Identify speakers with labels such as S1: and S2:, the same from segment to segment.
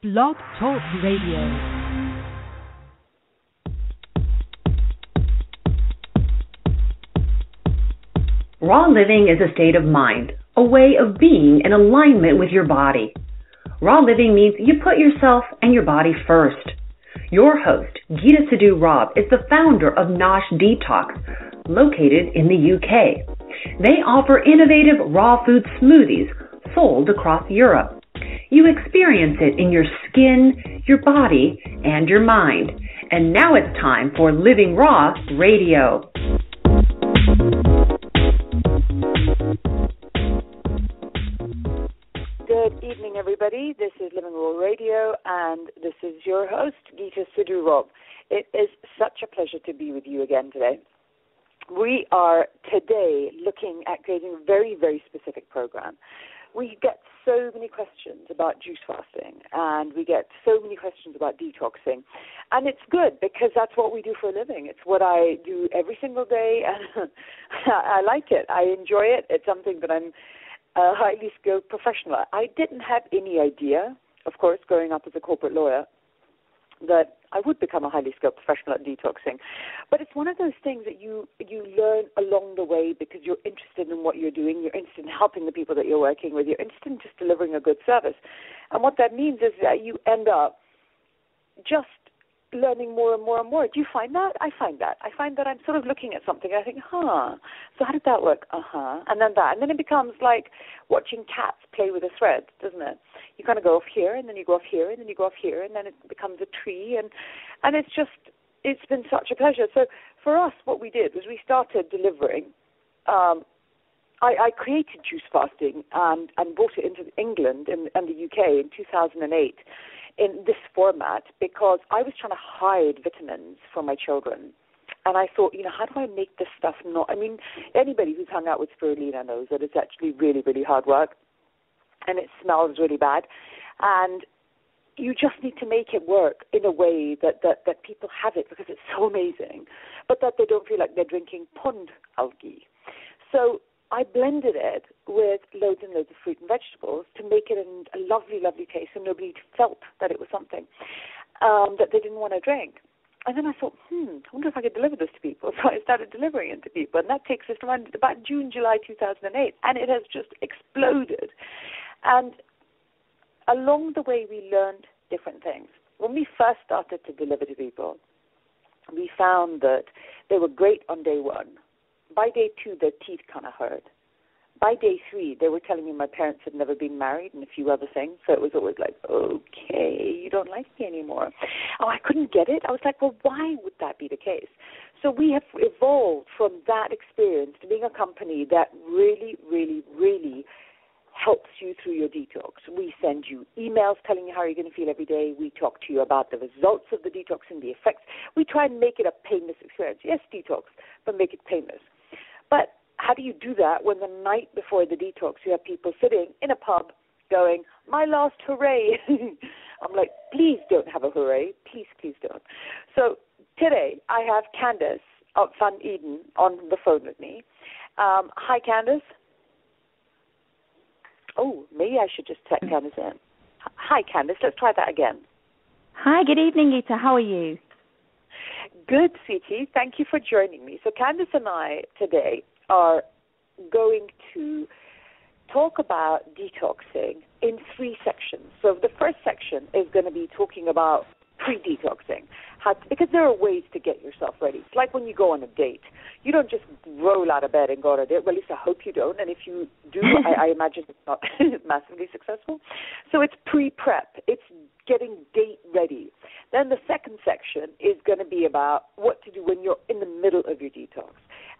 S1: Blog Talk Radio.
S2: Raw living is a state of mind, a way of being in alignment with your body. Raw living means you put yourself and your body first. Your host, Geeta Sidhu Rob, is the founder of Nosh Detox, located in the UK. They offer innovative raw food smoothies sold across Europe. You experience it in your skin, your body, and your mind. And now it's time for Living Raw Radio.
S3: Good evening, everybody. This is Living Raw Radio, and this is your host, Geeta Sidhu Rob. It is such a pleasure to be with you again today. We are today looking at creating a very, very specific program. We get so many questions about juice fasting, and we get so many questions about detoxing. And it's good because that's what we do for a living. It's what I do every single day, and I like it. I enjoy it. It's something that I'm a highly skilled professional. I didn't have any idea, of course, growing up as a corporate lawyer, that I would become a highly skilled professional at detoxing. But it's one of those things that you learn along the way because you're interested in what you're doing, you're interested in helping the people that you're working with, you're interested in just delivering a good service. And what that means is that you end up just learning more and more and more. Do you find that? I find that. I find that I'm sort of looking at something and I think, so how did that work? And then that. And then it becomes like watching cats play with a thread, doesn't it? You kind of go off here, and then you go off here, and then you go off here, and then it becomes a tree. And it's been such a pleasure. So for us, what we did was we started delivering. I created juice fasting and brought it into England and the UK in 2008. In this format because I was trying to hide vitamins from my children. And I thought, how do I make this stuff not... I mean, anybody who's hung out with spirulina knows that it's actually really, really hard work. And it smells really bad. And you just need to make it work in a way that people have it because it's so amazing, but that they don't feel like they're drinking pond algae. So I blended it with loads and loads of fruit and vegetables to make it a lovely, lovely taste, and nobody felt that it was something that they didn't want to drink. And then I thought, I wonder if I could deliver this to people. So I started delivering it to people, and that takes us around about June, July 2008, and it has just exploded. And along the way, we learned different things. When we first started to deliver to people, we found that they were great on day one. By day 2, their teeth kind of hurt. By day 3, they were telling me my parents had never been married and a few other things. So it was always like, okay, you don't like me anymore. Oh, I couldn't get it. I was like, well, why would that be the case? So we have evolved from that experience to being a company that really, really, really helps you through your detox. We send you emails telling you how you're going to feel every day. We talk to you about the results of the detox and the effects. We try and make it a painless experience. Yes, detox, but make it painless. But how do you do that when the night before the detox you have people sitting in a pub going, my last hooray? I'm like, please don't have a hooray. Please, please don't. So today I have Candace of Van Eden on the phone with me. Hi, Candace. Oh, maybe I should just check Candace in. Hi, Candace. Let's try that again.
S4: Hi, good evening, Geeta. How are you?
S3: Good, sweetie. Thank you for joining me. So Candace and I today are going to talk about detoxing in 3 sections. So the first section is going to be talking about pre-detoxing, because there are ways to get yourself ready. It's like when you go on a date. You don't just roll out of bed and go on a date. Well, at least I hope you don't. And if you do, I imagine it's not massively successful. So it's pre-prep. It's getting date ready. Then the second section is going to be about what to do when you're in the middle of your detox.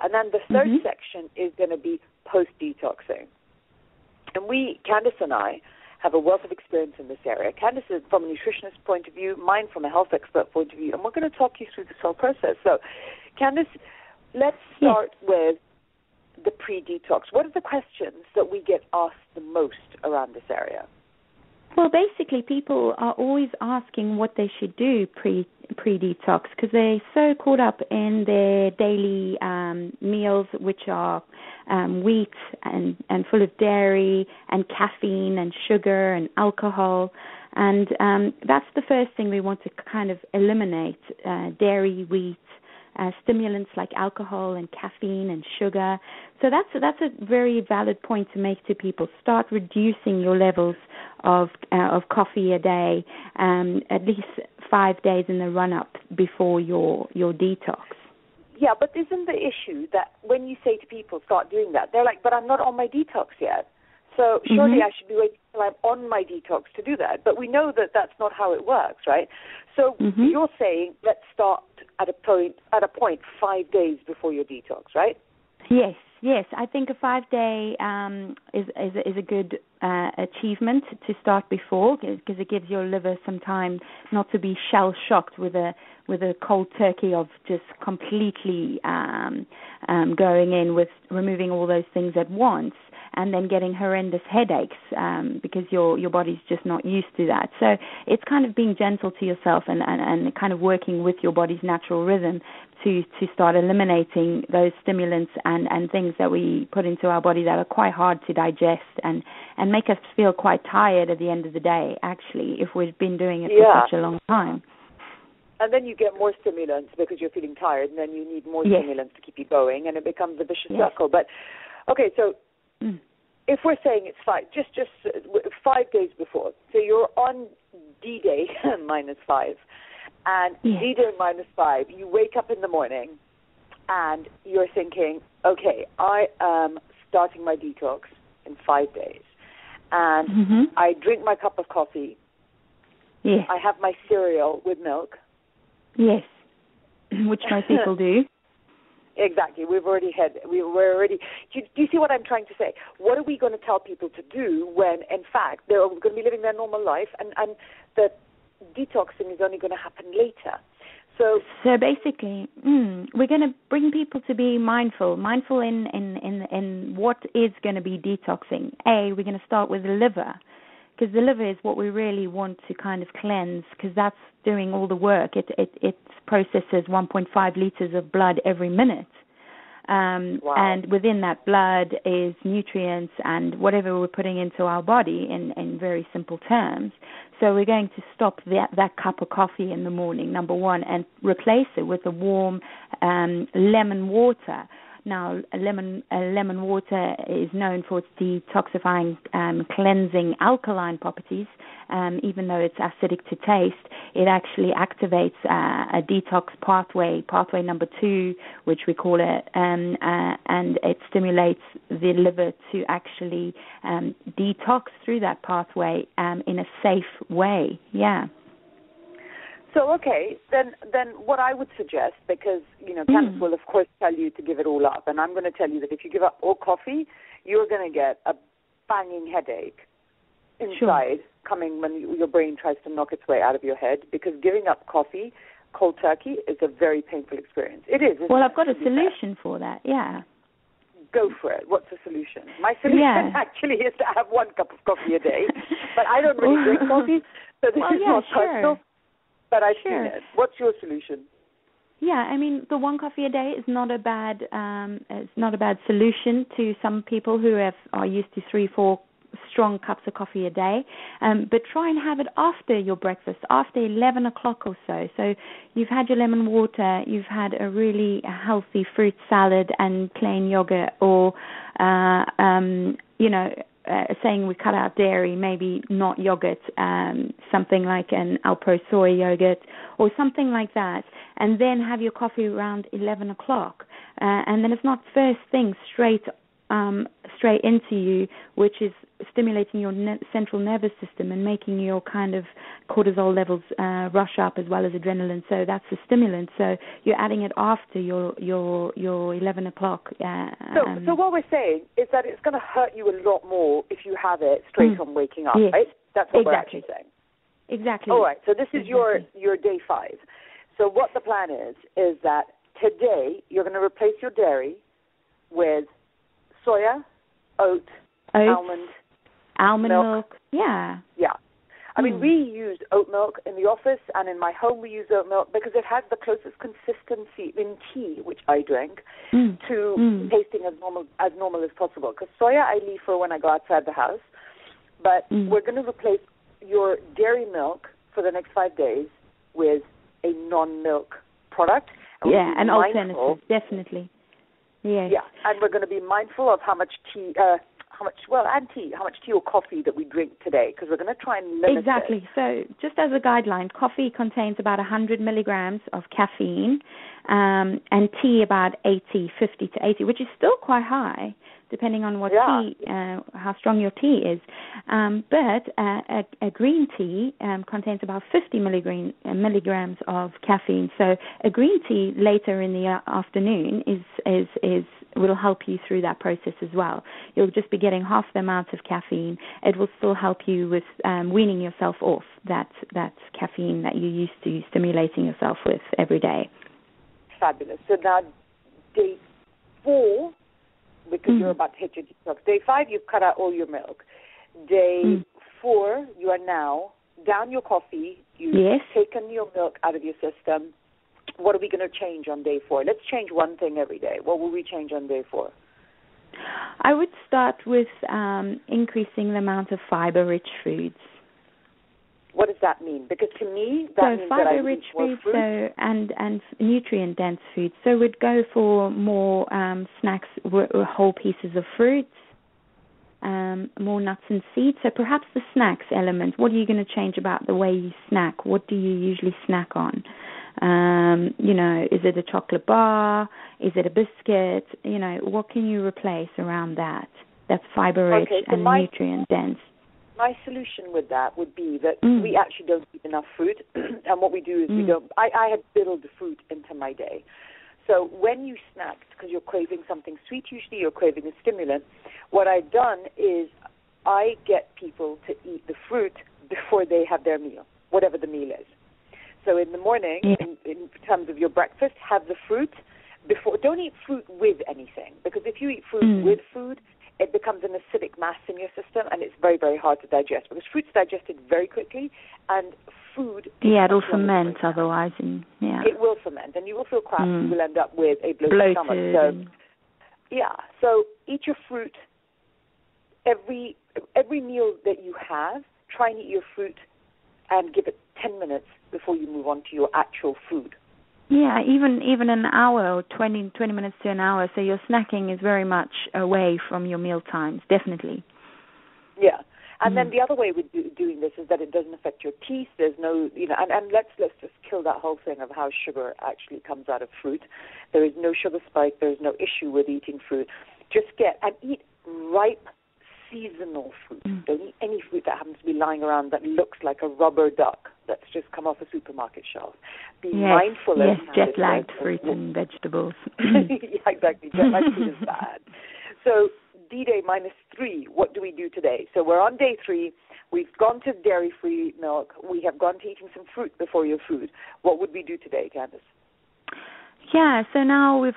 S3: And then the third section is going to be post-detoxing. And Candace and I, have a wealth of experience in this area. Candace is from a nutritionist point of view, mine from a health expert point of view, and we're going to talk you through this whole process. So, Candace, let's start with the pre-detox. What are the questions that we get asked the most around this area?
S4: Well, basically, people are always asking what they should do pre-detox because they're so caught up in their daily meals, which are wheat and full of dairy and caffeine and sugar and alcohol. And that's the first thing we want to kind of eliminate, dairy, wheat, stimulants like alcohol and caffeine and sugar. So that's a very valid point to make to people. Start reducing your levels of coffee a day, at least 5 days in the run-up before your detox.
S3: Yeah, but isn't the issue that when you say to people, start doing that, they're like, but I'm not on my detox yet. So surely I should be waiting until I'm on my detox to do that. But we know that that's not how it works, right? So you're saying let's start at a point 5 days before your detox, right?
S4: Yes. I think a 5-day is a good achievement to start before because it gives your liver some time not to be shell shocked with a cold turkey of just completely going in with removing all those things at once and then getting horrendous headaches because your body's just not used to that. So it's kind of being gentle to yourself and kind of working with your body's natural rhythm to start eliminating those stimulants and things that we put into our body that are quite hard to digest and make us feel quite tired at the end of the day, actually, if we've been doing it for such a long time.
S3: And then you get more stimulants because you're feeling tired, and then you need more stimulants to keep you going, and it becomes a vicious circle. But, okay, so if we're saying it's just 5 days before, so you're on D-Day -5, and D-Day -5, you wake up in the morning, and you're thinking, okay, I am starting my detox in 5 days, and I drink my cup of coffee, I have my cereal with milk.
S4: Yes, which most people do.
S3: Exactly. We're already. Do you see what I'm trying to say? What are we going to tell people to do when, in fact, they're going to be living their normal life, and the detoxing is only going to happen later? So basically,
S4: we're going to bring people to be mindful in what is going to be detoxing. We're going to start with the liver, because the liver is what we really want to kind of cleanse, because that's doing all the work. It processes 1.5 liters of blood every minute. And within that blood is nutrients and whatever we're putting into our body in very simple terms. So we're going to stop that cup of coffee in the morning, number one, and replace it with a warm lemon water. Now, lemon water is known for its detoxifying, cleansing, alkaline properties. Even though it's acidic to taste, it actually activates a detox pathway number 2, which we call it, and it stimulates the liver to actually detox through that pathway in a safe way. Yeah.
S3: So, okay, then what I would suggest, because, Candice will, of course, tell you to give it all up, and I'm going to tell you that if you give up all coffee, you're going to get a banging headache inside coming when your brain tries to knock its way out of your head, because giving up coffee, cold turkey, is a very painful experience. It is.
S4: Well, I've got a solution for that, yeah.
S3: Go for it. What's the solution? My solution actually is to have 1 cup of coffee a day, but I don't really drink coffee, so this is not personal. But I've seen it. What's your solution?
S4: Yeah, I mean, the 1 coffee a day is not a bad solution to some people who are used to 3-4 strong cups of coffee a day. But try and have it after your breakfast, after 11 o'clock or so. So you've had your lemon water, you've had a really healthy fruit salad and plain yogurt, or saying we cut out dairy, maybe not yogurt, something like an Alpro soy yogurt or something like that, and then have your coffee around 11 o'clock. And then it's not first thing straight into you, which is stimulating your central nervous system and making your kind of cortisol levels rush up, as well as adrenaline. So that's a stimulant. So you're adding it after your 11 o'clock.
S3: So what we're saying is that it's going to hurt you a lot more if you have it straight on waking up, right? That's what we're actually saying.
S4: Exactly.
S3: All right. So this is your day 5. So what the plan is that today you're going to replace your dairy with soya, oat, almond
S4: milk. Yeah.
S3: I mean, we use oat milk in the office, and in my home we use oat milk because it has the closest consistency in tea, which I drink, to tasting as normal as possible. Because soya I leave for when I go outside the house, but we're going to replace your dairy milk for the next 5 days with a non-milk product.
S4: An alternative, definitely. Yes.
S3: Yeah, and we're going to be mindful of how much tea or coffee that we drink today, because we're going to try and limit
S4: Exactly. So just as a guideline, coffee contains about 100 milligrams of caffeine, and tea about 50 to 80, which is still quite high, depending on what tea, how strong your tea is. But a green tea contains about 50 milligrams of caffeine. So a green tea later in the afternoon will help you through that process as well. You'll just be getting half the amount of caffeine. It will still help you with weaning yourself off that caffeine that you're used to stimulating yourself with every day.
S3: Fabulous. So now day 4, because you're about to hit your detox. Day 5, you've cut out all your milk. Day 4, you are now down your coffee. You've taken your milk out of your system. What are we going to change on day 4? Let's change one thing every day. What will we change on day 4?
S4: I would start with increasing the amount of fiber-rich foods.
S3: What does that mean? Because to me, that means that I eat more fruit.
S4: And nutrient-dense foods. So we'd go for more snacks, whole pieces of fruits, more nuts and seeds. So perhaps the snacks element. What are you going to change about the way you snack? What do you usually snack on? Is it a chocolate bar? Is it a biscuit? What can you replace around that? That's fiber-rich and nutrient-dense.
S3: My solution with that would be that we actually don't eat enough fruit, and what we do is we don't. I had built fruit into my day. So when you snack, because you're craving something sweet, usually you're craving a stimulant, what I've done is I get people to eat the fruit before they have their meal, whatever the meal is. So in the morning, in terms of your breakfast, have the fruit before. Don't eat fruit with anything, because if you eat fruit with food, it becomes an acidic mass in your system, and it's very, very hard to digest, because fruit's digested very quickly, and food...
S4: it'll ferment otherwise.
S3: It will ferment, and you will feel crap. You will end up with a bloated stomach. So eat your fruit. Every meal that you have, try and eat your fruit and give it 10 minutes before you move on to your actual food.
S4: Yeah, even an hour or 20 minutes to an hour. So your snacking is very much away from your meal times, definitely.
S3: Yeah. And then the other way with doing this is that it doesn't affect your teeth. There's no, and let's just kill that whole thing of how sugar actually comes out of fruit. There is no sugar spike. There is no issue with eating fruit. Just eat ripe, seasonal fruit. Don't eat any fruit that happens to be lying around that looks like a rubber duck that's just come off a supermarket shelf. Be mindful of
S4: jet-lagged fruit and vegetables.
S3: Exactly. Jet-lagged fruit is bad. So D-Day -3, what do we do today? So we're on day 3. We've gone to dairy-free milk. We have gone to eating some fruit before your food. What would we do today, Candice?
S4: Yeah, so now we've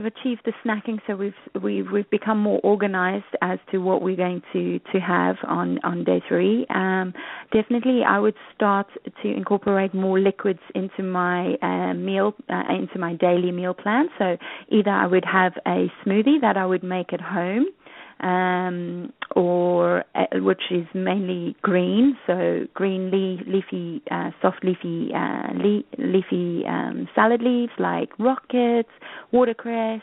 S4: achieved the snacking, so we've become more organized as to what we're going to have on day 3. Definitely, I would start to incorporate more liquids into my into my daily meal plan. So either I would have a smoothie that I would make at home, which is mainly green, so green leafy, soft leafy salad leaves like rockets, watercress,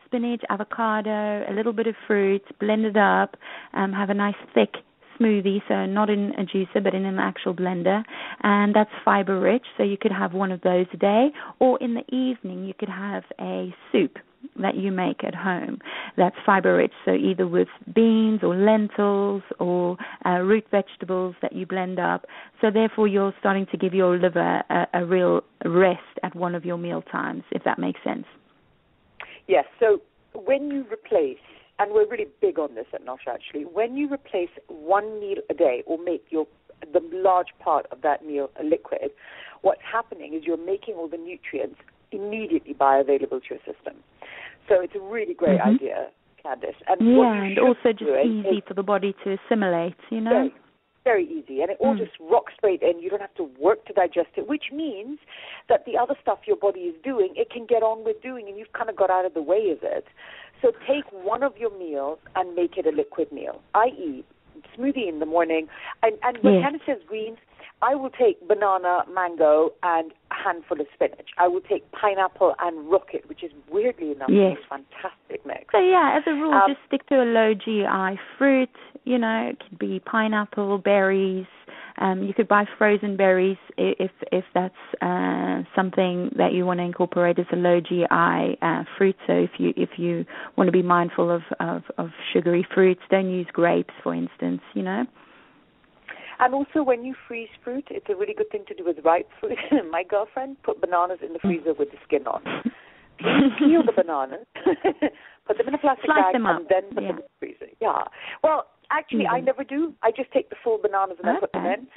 S4: spinach, avocado, a little bit of fruit, blend it up, have a nice thick smoothie, so not in a juicer but in an actual blender, and that's fiber rich, so you could have one of those a day, or in the evening you could have a soup that you make at home that's fiber rich, so either with beans or lentils or root vegetables that you blend up, so therefore you're starting to give your liver a real rest at one of your meal times, if that makes sense.
S3: Yes, so when you replace, and we're really big on this at Nosh actually, when you replace one meal a day or make the large part of that meal a liquid, what's happening is you're making all the nutrients immediately bioavailable to your system. So it's a really great idea, Candice. And
S4: and also just easy for the body to assimilate,
S3: Very, very easy, and it all just rocks straight in. You don't have to work to digest it, which means that the other stuff your body is doing, it can get on with doing, and you've kind of got out of the way of it. So take one of your meals and make it a liquid meal, i.e., smoothie in the morning. And when Hannah says greens, I will take banana, mango, and a handful of spinach. I will take pineapple and rocket, which is weirdly enough a fantastic mix.
S4: So as a rule, just stick to a low GI fruit. It could be pineapple, berries. You could buy frozen berries if that's something that you want to incorporate as a low GI fruit. So if you want to be mindful of sugary fruits, don't use grapes, for instance.
S3: And also, when you freeze fruit, it's a really good thing to do with ripe fruit. My girlfriend put bananas in the freezer with the skin on. Peel the bananas, put them in a plastic bag, and then put them in the freezer. Yeah. Well, actually, I never do. I just take the full bananas and I put them in,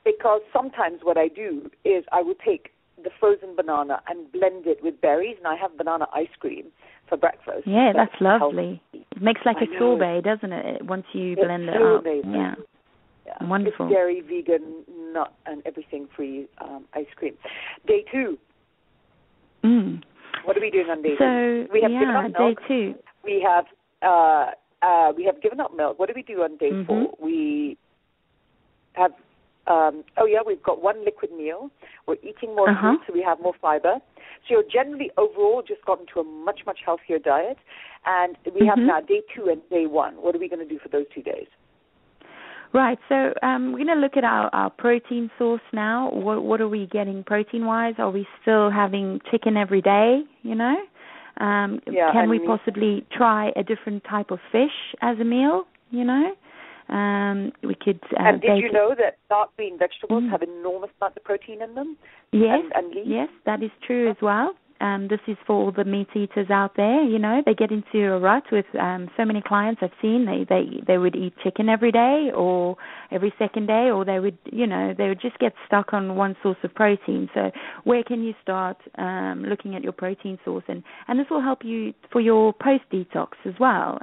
S3: because sometimes what I do is I will take the frozen banana and blend it with berries, and I have banana ice cream for breakfast.
S4: Yeah, that's lovely. It makes like a sorbet, doesn't it? Once you blend it up.
S3: Amazing.
S4: Yeah. Wonderful.
S3: It's dairy, vegan, nut, and everything-free ice cream. Day 2. What are we doing on day 2? We have given up milk.
S4: Day 2.
S3: We have given up milk. What do we do on day 4? We have. We've got one liquid meal. We're eating more food, so we have more fiber. So you're generally overall just gotten to a much, much healthier diet. And we have now day 2 and day 1. What are we going to do for those 2 days?
S4: Right, so we're going to look at our protein source now. What are we getting protein-wise? Are we still having chicken every day, Can we possibly try a different type of fish as a meal, We could...
S3: and did you know that dark green vegetables have enormous amount of protein in them?
S4: Yes,
S3: and leaves?
S4: Yes, that is true as well. This is for all the meat eaters out there. They get into a rut with so many clients I've seen. They would eat chicken every day or every second day, or they would just get stuck on one source of protein. So where can you start looking at your protein source? And this will help you for your post-detox as well,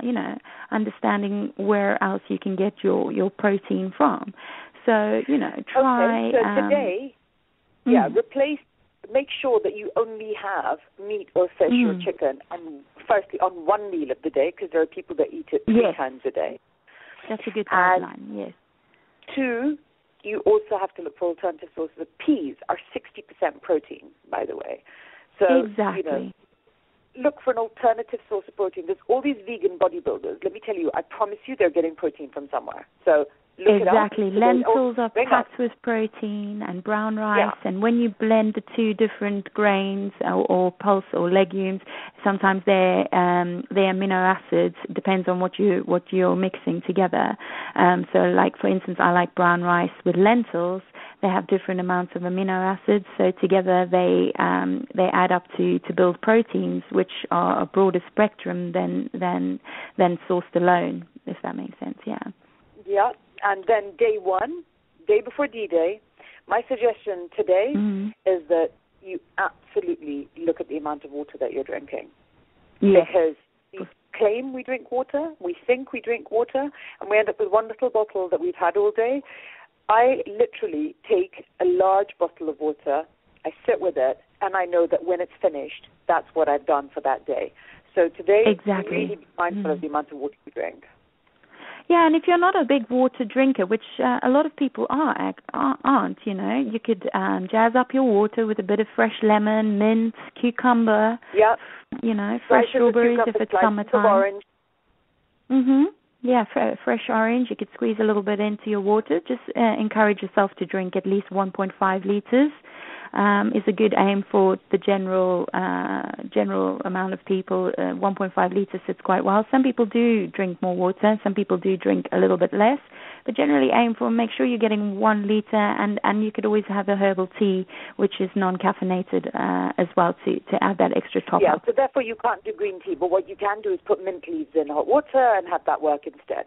S4: understanding where else you can get your protein from. So, try...
S3: Okay, so today, make sure that you only have meat or fish or chicken, and firstly on one meal of the day, because there are people that eat it 3 times a day.
S4: That's a good guideline, yes.
S3: 2, you also have to look for alternative sources. The peas are 60% protein, by the way. So,
S4: exactly.
S3: Look for an alternative source of protein. There's all these vegan bodybuilders. Let me tell you, I promise you they're getting protein from somewhere. So look
S4: exactly.
S3: it up.
S4: Lentils are packed with protein, and brown rice. Yeah. And when you blend the 2 different grains or pulse or legumes, sometimes their amino acids depends on what you're mixing together. So, like for instance, I like brown rice with lentils. They have different amounts of amino acids, so together they add up to build proteins, which are a broader spectrum than sourced alone, if that makes sense. Yeah.
S3: Yeah. And then day 1, day before D-Day, my suggestion today is that you absolutely look at the amount of water that you're drinking.
S4: Yes.
S3: Because we claim we drink water, we think we drink water, and we end up with one little bottle that we've had all day. I literally take a large bottle of water, I sit with it, and I know that when it's finished, that's what I've done for that day. So today, really be mindful of the amount of water you drink.
S4: Yeah, and if you're not a big water drinker, which a lot of people aren't, you could jazz up your water with a bit of fresh lemon, mint, cucumber, fresh strawberries if it's summertime.
S3: Orange.
S4: Yeah, fresh orange. You could squeeze a little bit into your water. Just encourage yourself to drink at least 1.5 liters. Is a good aim for the general amount of people. 1.5 liters sits quite well. Some people do drink more water. Some people do drink a little bit less. But generally aim for, make sure you're getting 1 liter, and you could always have a herbal tea, which is non-caffeinated as well, to add that extra top up.
S3: Yeah, so therefore you can't do green tea, but what you can do is put mint leaves in hot water and have that work instead.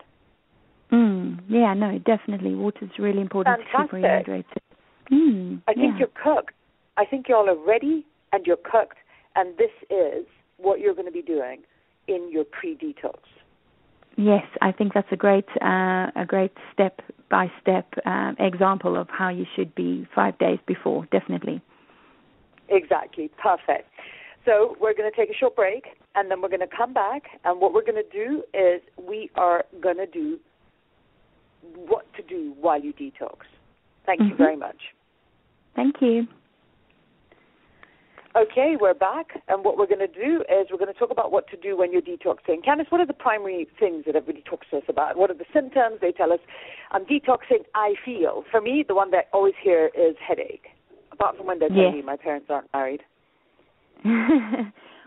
S4: Yeah, no, definitely. Water is really important to keep rehydrated.
S3: I think you're cooked. I think you all are ready and you're cooked, and this is what you're going to be doing in your pre-detox.
S4: Yes, I think that's a great step-by-step example of how you should be 5 days before, definitely.
S3: Exactly, perfect. So we're going to take a short break, and then we're going to come back, and what we're going to do is we are going to do what to do while you detox. Thank you very much.
S4: Thank you.
S3: Okay, we're back, and what we're going to do is we're going to talk about what to do when you're detoxing. Candice, what are the primary things that everybody talks to us about? What are the symptoms? They tell us, I'm detoxing, I feel. For me, the one that I always hear is headache, apart from when they're telling me my parents aren't married.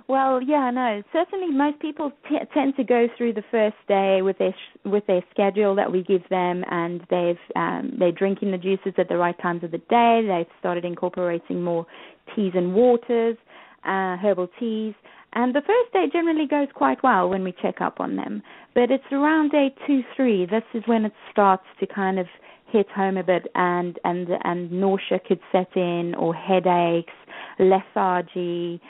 S4: Well, yeah, no. Certainly, most people tend to go through the first day with their schedule that we give them, and they're drinking the juices at the right times of the day. They've started incorporating more teas and waters, herbal teas, and the first day generally goes quite well when we check up on them. But it's around day 2-3. This is when it starts to kind of hit home a bit, and nausea could set in, or headaches, lethargy,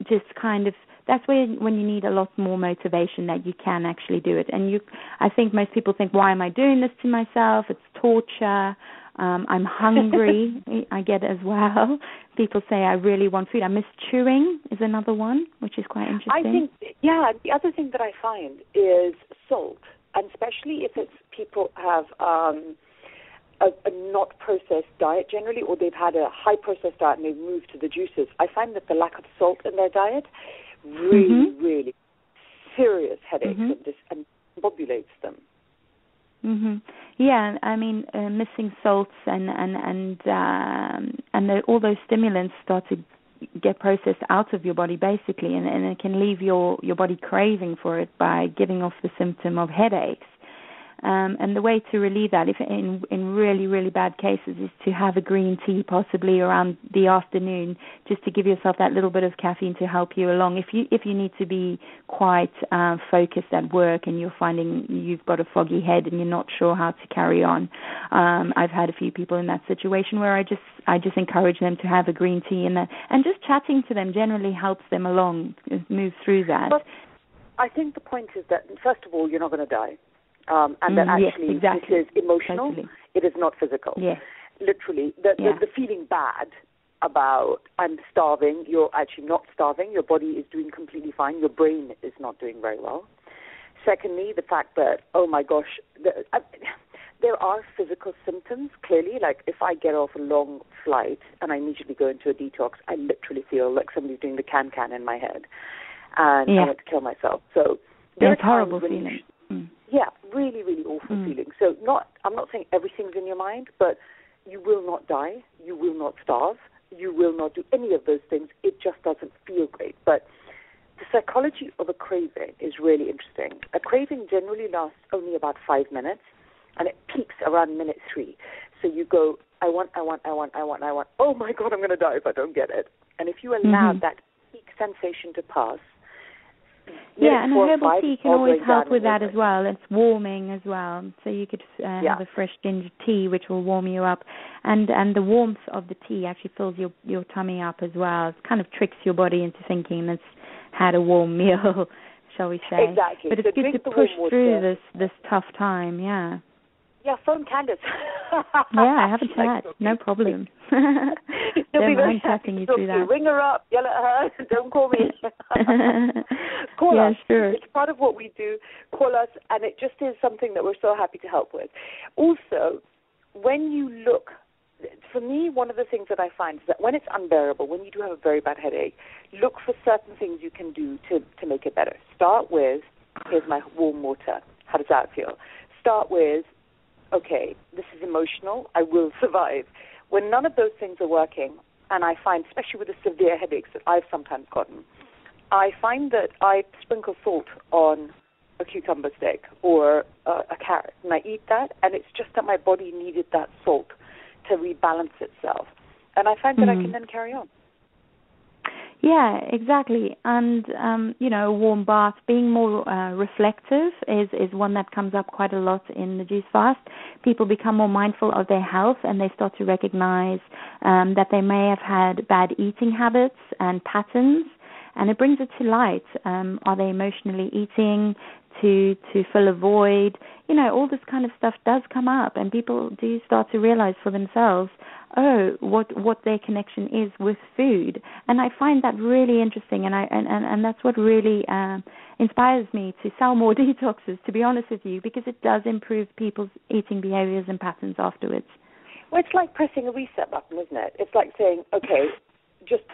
S4: just kind of, that's when you need a lot more motivation that you can actually do it. And I think most people think, why am I doing this to myself? It's torture. I'm hungry. I get it as well. People say, I really want food. I miss chewing is another one, which is quite interesting.
S3: I think, the other thing that I find is salt, and especially if it's people have a not processed diet generally, or they've had a high processed diet and they've moved to the juices. I find that the lack of salt in their diet really, really serious headaches and discombobulates them.
S4: Yeah, I mean, missing salts and all those stimulants start to get processed out of your body basically, and it can leave your body craving for it by giving off the symptom of headaches. And the way to relieve that, if in really, really bad cases, is to have a green tea possibly around the afternoon, just to give yourself that little bit of caffeine to help you along. If you need to be quite focused at work and you're finding you've got a foggy head and you're not sure how to carry on, I've had a few people in that situation where I just encourage them to have a green tea, and just chatting to them generally helps them along, move through that.
S3: But I think the point is that, first of all, you're not going to die. And that actually this is emotional. Totally. It is not physical. Yes. Literally, the feeling bad about I'm starving, you're actually not starving. Your body is doing completely fine. Your brain is not doing very well. Secondly, the fact that, oh my gosh, there are physical symptoms, clearly. Like if I get off a long flight and I immediately go into a detox, I literally feel like somebody's doing the can in my head. And I want to kill myself. So
S4: it's horrible feeling.
S3: Yeah, really, really awful feeling. So I'm not saying everything's in your mind, but you will not die. You will not starve. You will not do any of those things. It just doesn't feel great. But the psychology of a craving is really interesting. A craving generally lasts only about 5 minutes, and it peaks around minute 3. So you go, I want. Oh, my God, I'm going to die if I don't get it. And if you allow that peak sensation to pass, and a herbal tea can always help with that as well. It's warming as well. So you could have a fresh ginger tea, which will warm you up. And the warmth of the tea actually fills your tummy up as well. It kind of tricks your body into thinking it's had a warm meal, shall we say. Exactly.
S4: But it's good to push through this tough time,
S3: Yeah, phone Candice.
S4: I have a chat. No problem. Don't mind chatting you through that.
S3: Ring her up, yell at her. Don't call me. Call us. Sure. It's part of what we do. Call us, and it just is something that we're so happy to help with. Also, when you look, for me, one of the things that I find is that when it's unbearable, when you do have a very bad headache, look for certain things you can do to make it better. Start with, here's my warm water. How does that feel? Start with, okay, this is emotional, I will survive. When none of those things are working, and I find, especially with the severe headaches that I've sometimes gotten, I find that I sprinkle salt on a cucumber stick or a carrot, and I eat that, and it's just that my body needed that salt to rebalance itself. And I find that I can then carry on.
S4: Yeah, exactly. And, a warm bath, being more reflective is one that comes up quite a lot in the juice fast. People become more mindful of their health, and they start to recognize that they may have had bad eating habits and patterns, and it brings it to light. Are they emotionally eating to fill a void. You know, all this kind of stuff does come up, and people do start to realize for themselves, what their connection is with food. And I find that really interesting, and that's what really inspires me to sell more detoxes, to be honest with you, because it does improve people's eating behaviors and patterns afterwards.
S3: Well, it's like pressing a reset button, isn't it? It's like saying, okay, just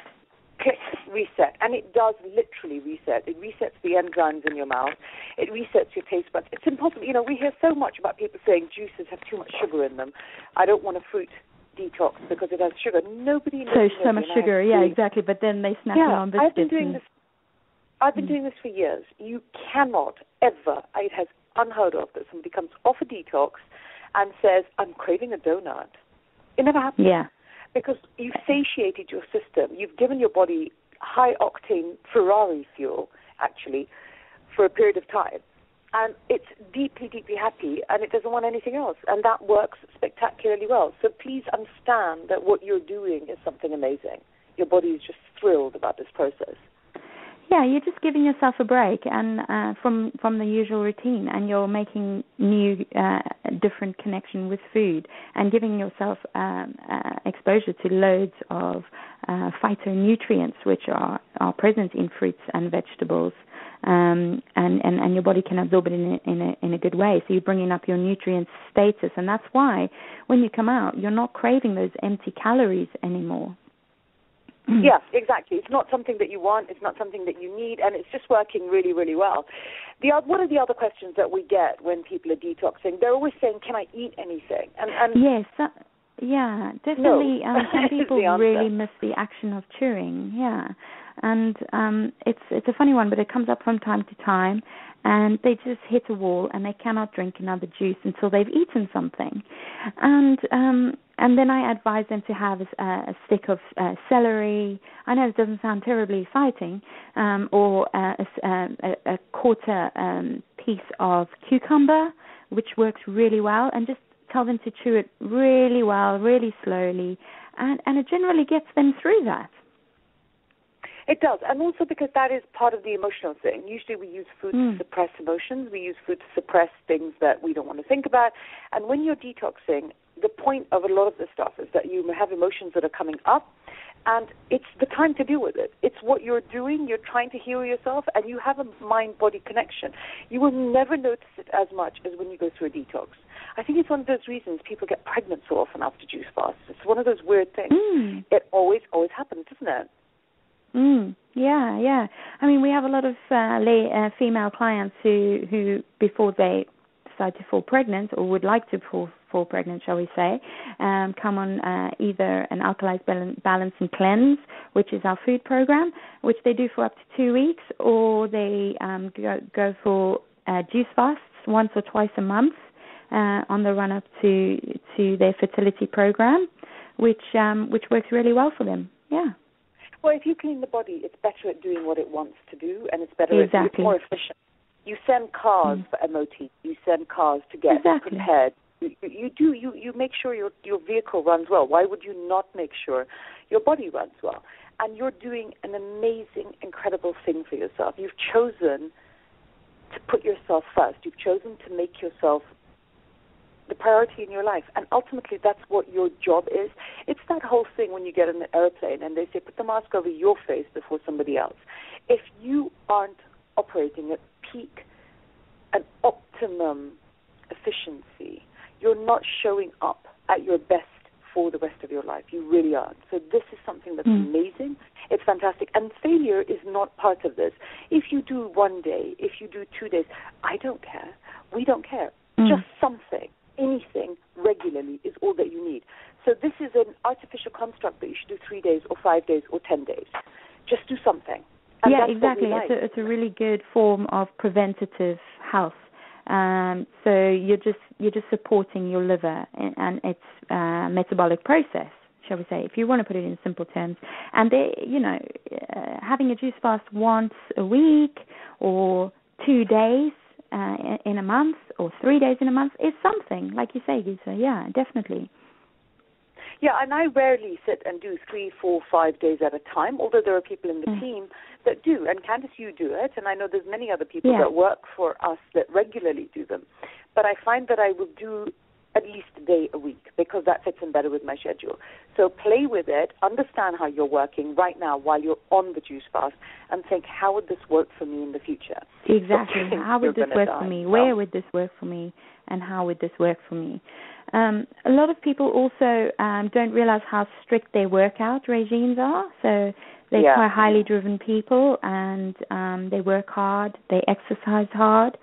S3: click reset, and it does literally reset. It resets the enzymes in your mouth. It resets your taste buds. It's impossible. You know, we hear so much about people saying juices have too much sugar in them. I don't want a fruit detox because it has sugar. Nobody knows.
S4: So much sugar, yeah, exactly. But then they snap it on biscuits.
S3: I've been doing this for years. You cannot ever, it has unheard of that somebody comes off a detox and says, I'm craving a donut. It never happens.
S4: Yeah.
S3: Because you've satiated your system. You've given your body high-octane Ferrari fuel, actually, for a period of time. And it's deeply, deeply happy, and it doesn't want anything else. And that works spectacularly well. So please understand that what you're doing is something amazing. Your body is just thrilled about this process.
S4: Yeah, you're just giving yourself a break and from the usual routine, and you're making new, different connection with food and giving yourself exposure to loads of phytonutrients which are present in fruits and vegetables, and your body can absorb it in a good way. So you're bringing up your nutrient status, and that's why when you come out, you're not craving those empty calories anymore.
S3: Yeah, exactly. It's not something that you want. It's not something that you need, and it's just working really, really well. One of the other questions that we get when people are detoxing, they're always saying, "Can I eat anything?" And
S4: yes, yeah, definitely.
S3: No.
S4: Some people really miss the action of chewing. Yeah, and it's a funny one, but it comes up from time to time, and they just hit a wall and they cannot drink another juice until they've eaten something, and then I advise them to have a stick of celery. I know it doesn't sound terribly exciting, or a quarter piece of cucumber, which works really well, and just tell them to chew it really well, really slowly, and it generally gets them through that.
S3: It does, and also because that is part of the emotional thing. Usually we use food to suppress emotions. We use food to suppress things that we don't want to think about. And when you're detoxing, the point of a lot of this stuff is that you have emotions that are coming up, and it's the time to deal with it. It's what you're doing. You're trying to heal yourself, and you have a mind-body connection. You will never notice it as much as when you go through a detox. I think it's one of those reasons people get pregnant so often after juice fasts. It's one of those weird things. It always happens, doesn't it?
S4: Yeah. I mean, we have a lot of female clients who before they decide to fall pregnant, or would like to fall pregnant, shall we say, come on either an alkalized balance and cleanse, which is our food program, which they do for up to 2 weeks, or they go for juice fasts once or twice a month on the run up to their fertility program, which works really well for them. Yeah.
S3: Well, if you clean the body, it's better at doing what it wants to do, and it's better it's more efficient. You send cars for MOT. You send cars to get prepared. You make sure your vehicle runs well. Why would you not make sure your body runs well? And you're doing an amazing, incredible thing for yourself. You've chosen to put yourself first. You've chosen to make yourself the priority in your life, and ultimately that's what your job is. It's that whole thing when you get in the airplane and they say put the mask over your face before somebody else. If you aren't operating at peak and optimum efficiency, you're not showing up at your best for the rest of your life. You really aren't. So this is something that's amazing. It's fantastic. And failure is not part of this. If you do 1 day, if you do 2 days, I don't care. We don't care. Just something. Anything regularly is all that you need. So this is an artificial construct that you should do 3 days or 5 days or 10 days. Just do something. And
S4: yeah, exactly. It's a really good form of preventative health. So you're just supporting your liver and its metabolic process, shall we say, if you want to put it in simple terms. And having a juice fast once a week or 2 days in a month or 3 days in a month is something, like you say, Gita. Yeah, definitely. Yeah,
S3: and I rarely sit and do 3, 4, 5 days at a time, although there are people in the team that do. And Candice, you do it, and I know there's many other people that work for us that regularly do them. But I find that I will do at least a day a week because that fits in better with my schedule. So play with it, understand how you're working right now while you're on the juice fast, and think, how would this work for me in the future?
S4: Exactly. How would this work for me? Where would this work for me? And how would this work for me? A lot of people also don't realize how strict their workout regimes are. So they're quite highly driven people, and they work hard, they exercise hard.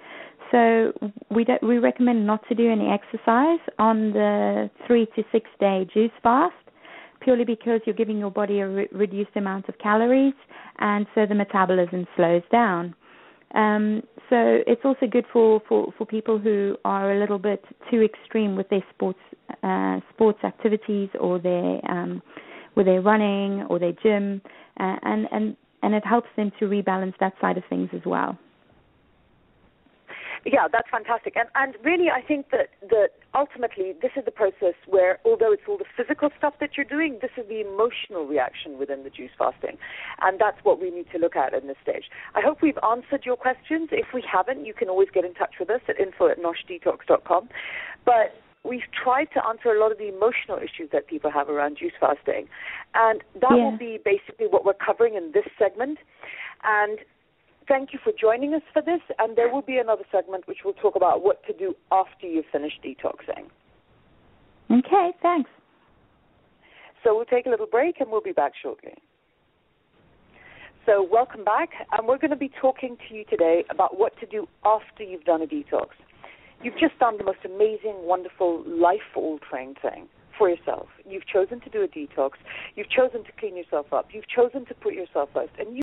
S4: So we recommend not to do any exercise on the 3 to 6 day juice fast, purely because you're giving your body a reduced amount of calories, and so the metabolism slows down. So it's also good for people who are a little bit too extreme with their sports activities, or their with their running or their gym, and it helps them to rebalance that side of things as well.
S3: Yeah, that's fantastic. And really, I think that ultimately this is the process where, although it's all the physical stuff that you're doing, this is the emotional reaction within the juice fasting. And that's what we need to look at in this stage. I hope we've answered your questions. If we haven't, you can always get in touch with us at info@noshdetox.com. But we've tried to answer a lot of the emotional issues that people have around juice fasting. And that will be basically what we're covering in this segment. And thank you for joining us for this, and there will be another segment which will talk about what to do after you've finished detoxing.
S4: Okay, thanks.
S3: So we'll take a little break, and we'll be back shortly. So welcome back, and we're going to be talking to you today about what to do after you've done a detox. You've just done the most amazing, wonderful, life-altering thing for yourself. You've chosen to do a detox. You've chosen to clean yourself up. You've chosen to put yourself first, and